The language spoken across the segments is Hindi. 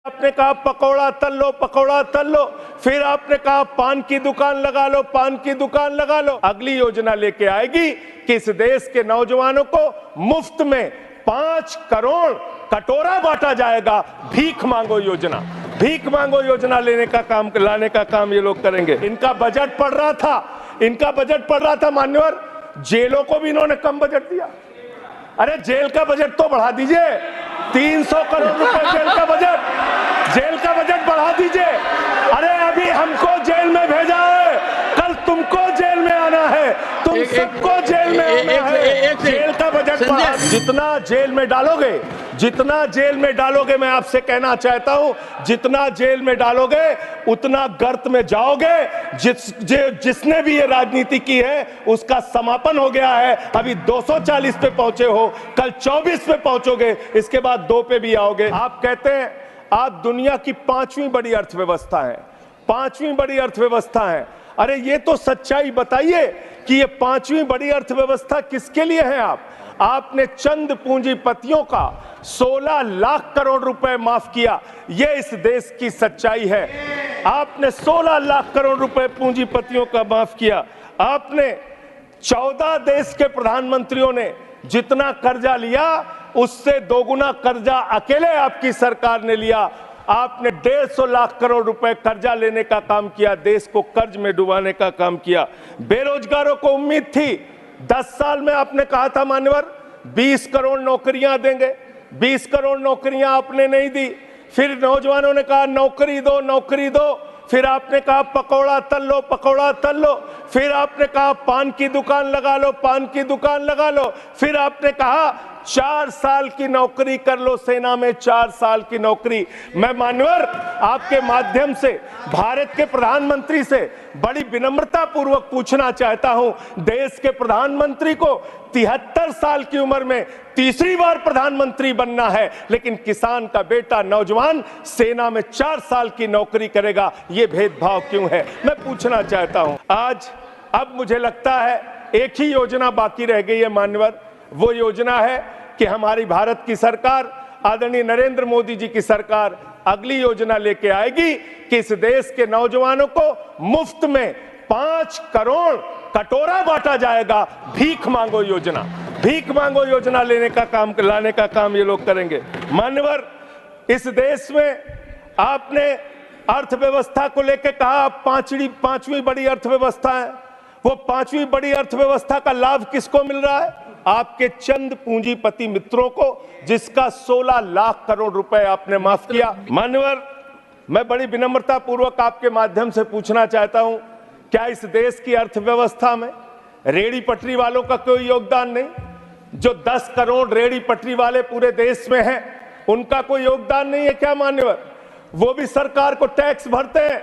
आपने कहा पकौड़ा तल लो, फिर आपने कहा पान की दुकान लगा लो, पान की दुकान लगा लो। अगली योजना लेके आएगी कि इस देश के नौजवानों को मुफ्त में 5 करोड़ कटोरा बांटा जाएगा। भीख मांगो योजना, भीख मांगो योजना लाने का काम ये लोग करेंगे। इनका बजट पड़ रहा था मान्यवर, जेलों को भी इन्होंने कम बजट दिया। अरे जेल का बजट तो बढ़ा दीजिए, 300 करोड़ रुपए जेल का बजट बढ़ा दीजिए। अरे अभी हमको जेल में भेजा है, कल तुमको जेल में आना है, तुम सबको जेल में आना है। जेल का बजट बढ़ा, जितना जेल में डालोगे मैं आपसे कहना चाहता हूं, जितना जेल में डालोगे उतना गर्त में जाओगे। जिसने भी ये राजनीति की है उसका समापन हो गया है। अभी 240 पे पहुंचे हो, कल 24 पे पहुंचोगे, इसके बाद 2 पे भी आओगे। आप कहते हैं आप दुनिया की 5वीं बड़ी अर्थव्यवस्था है, 5वीं बड़ी अर्थव्यवस्था है। अरे ये तो सच्चाई बताइए कि ये 5वीं बड़ी अर्थव्यवस्था किसके लिए है? आपने चंद पूंजीपतियों का 16 लाख करोड़ रुपए माफ किया, ये इस देश की सच्चाई है। आपने 16 लाख करोड़ रुपए पूंजीपतियों का माफ किया। आपने 14 देश के प्रधानमंत्रियों ने जितना कर्जा लिया उससे दोगुना कर्जा अकेले आपकी सरकार ने लिया। आपने 150 लाख करोड़ रुपए कर्जा लेने का काम किया, देश को कर्ज में डुबाने का काम किया। बेरोजगारों को उम्मीद थी, 10 साल में आपने कहा था मान्यवर 20 करोड़ नौकरियां देंगे, 20 करोड़ नौकरियां आपने नहीं दी। फिर नौजवानों ने कहा नौकरी दो, फिर आपने कहा पकौड़ा तल लो, फिर आपने कहा पान की दुकान लगा लो, फिर आपने कहा 4 साल की नौकरी कर लो सेना में, 4 साल की नौकरी। मैं मान्यवर आपके माध्यम से भारत के प्रधानमंत्री से बड़ी विनम्रता पूर्वक पूछना चाहता हूं, देश के प्रधानमंत्री को 73 साल की उम्र में तीसरी बार प्रधानमंत्री बनना है, लेकिन किसान का बेटा नौजवान सेना में 4 साल की नौकरी करेगा, ये भेदभाव क्यों है? मैं पूछना चाहता हूं। अब मुझे लगता है एक ही योजना बाकी रह गई है मान्यवर, वो योजना है कि हमारी भारत की सरकार, आदरणीय नरेंद्र मोदी जी की सरकार अगली योजना लेके आएगी कि इस देश के नौजवानों को मुफ्त में 5 करोड़ कटोरा बांटा जाएगा। भीख मांगो योजना लाने का काम ये लोग करेंगे। मान्यवर इस देश में आपने अर्थव्यवस्था को लेकर कहा 5वीं बड़ी अर्थव्यवस्था है, वो 5वीं बड़ी अर्थव्यवस्था का लाभ किसको मिल रहा है? आपके चंद पूंजीपति मित्रों को, जिसका 16 लाख करोड़ रुपए आपने माफ किया। मान्यवर मैं बड़ी विनम्रता पूर्वक आपके माध्यम से पूछना चाहता हूं, क्या इस देश की अर्थव्यवस्था में रेहड़ी पटरी वालों का कोई योगदान नहीं? जो 10 करोड़ रेहड़ी पटरी वाले पूरे देश में हैं, उनका कोई योगदान नहीं है क्या मान्यवर? वो भी सरकार को टैक्स भरते हैं।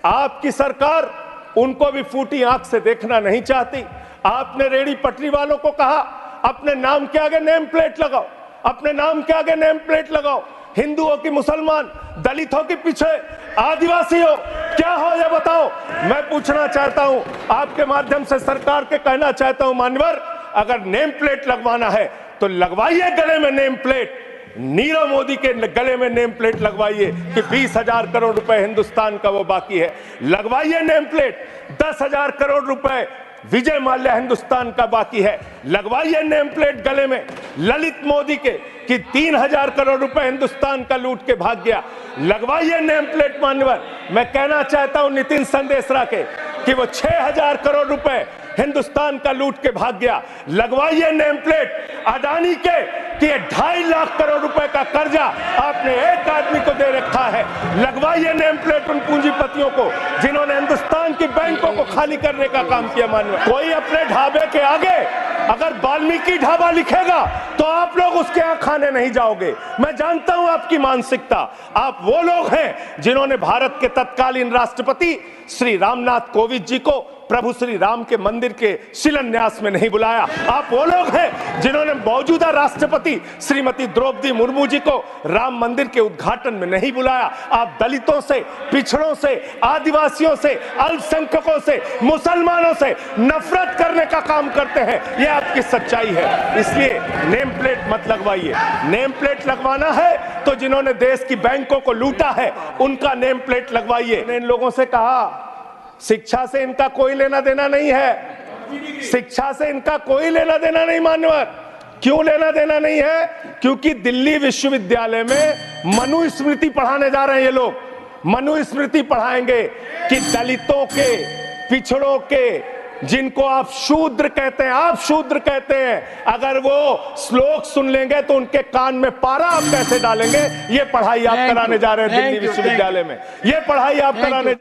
आपकी सरकार उनको भी फूटी आंख से देखना नहीं चाहती। आपने रेहड़ी पटरी वालों को कहा अपने नाम के आगे नेम प्लेट लगाओ, अपने नाम के आगे नेम प्लेट लगाओ। हिंदू हो कि मुसलमान, दलित हो कि पीछे, आदिवासी हो, क्या हो ये बताओ। मैं पूछना चाहता हूं, आपके माध्यम से सरकार के कहना चाहता हूं मान्यवर, अगर नेम प्लेट लगवाना है तो लगवाइए गले में नेम प्लेट। नीरव मोदी के गले में नेम प्लेट लगवाइए कि 20,000 करोड़ रुपए हिंदुस्तान का वो बाकी है, लगवाइए नेम प्लेट। 10,000 करोड़ रुपए विजय माल्या हिंदुस्तान का बाकी है, लगवाइए नेम प्लेट गले में ललित मोदी के कि 3,000 करोड़ रुपए हिंदुस्तान का लूट के भाग गया, लगवाइए नेम प्लेट मान्यवर। मैं कहना चाहता हूं नितिन संदेशरा के कि वो 6,000 करोड़ रुपए हिंदुस्तान का लूट के भाग गया, लगवाइए नेम प्लेट। अडानी के कि 2.5 लाख करोड़ रुपए का कर्जा आपने एक आदमी को दे रखा है, लगवाइए नेम प्लेट उन पूंजीपतियों को जिन्होंने हिंदुस्तान की बैंकों को खाली करने का काम किया। मानव कोई अपने ढाबे के आगे अगर वाल्मीकि ढाबा लिखेगा तो आप लोग उसके यहाँ खाने नहीं जाओगे। मैं जानता हूं आपकी मानसिकता। आप वो लोग हैं जिन्होंने भारत के तत्कालीन राष्ट्रपति श्री रामनाथ कोविंद जी को प्रभु श्री राम के मंदिर के शिलान्यास में नहीं बुलाया। आप वो लोग हैं जिन्होंने मौजूदा राष्ट्रपति श्रीमती द्रौपदी मुर्मू जी को राम मंदिर के उद्घाटन में नहीं बुलाया। आप दलितों से, पिछड़ों से, आदिवासियों से, अल्पसंख्यकों से, मुसलमानों से नफरत करने का काम करते हैं। यह आपकी सच्चाई है। इसलिए नेम प्लेट मत लगवाइए। नेम प्लेट लगवाना है तो जिन्होंने देश की बैंकों को लूटा है उनका नेम प्लेट लगवाइए। इन लोगों से कहा शिक्षा से इनका कोई लेना देना नहीं है, शिक्षा से इनका कोई लेना देना नहीं। मान्यवर, क्यों लेना देना नहीं है? क्योंकि दिल्ली विश्वविद्यालय में मनुस्मृति पढ़ाने जा रहे हैं ये लोग। मनुस्मृति पढ़ाएंगे कि दलितों के, पिछड़ों के, जिनको आप शूद्र कहते हैं, आप शूद्र कहते हैं, अगर वो श्लोक सुन लेंगे तो उनके कान में पारा आप कैसे डालेंगे? ये पढ़ाई आप कराने जा रहे हैं दिल्ली विश्वविद्यालय में, ये पढ़ाई आप कराने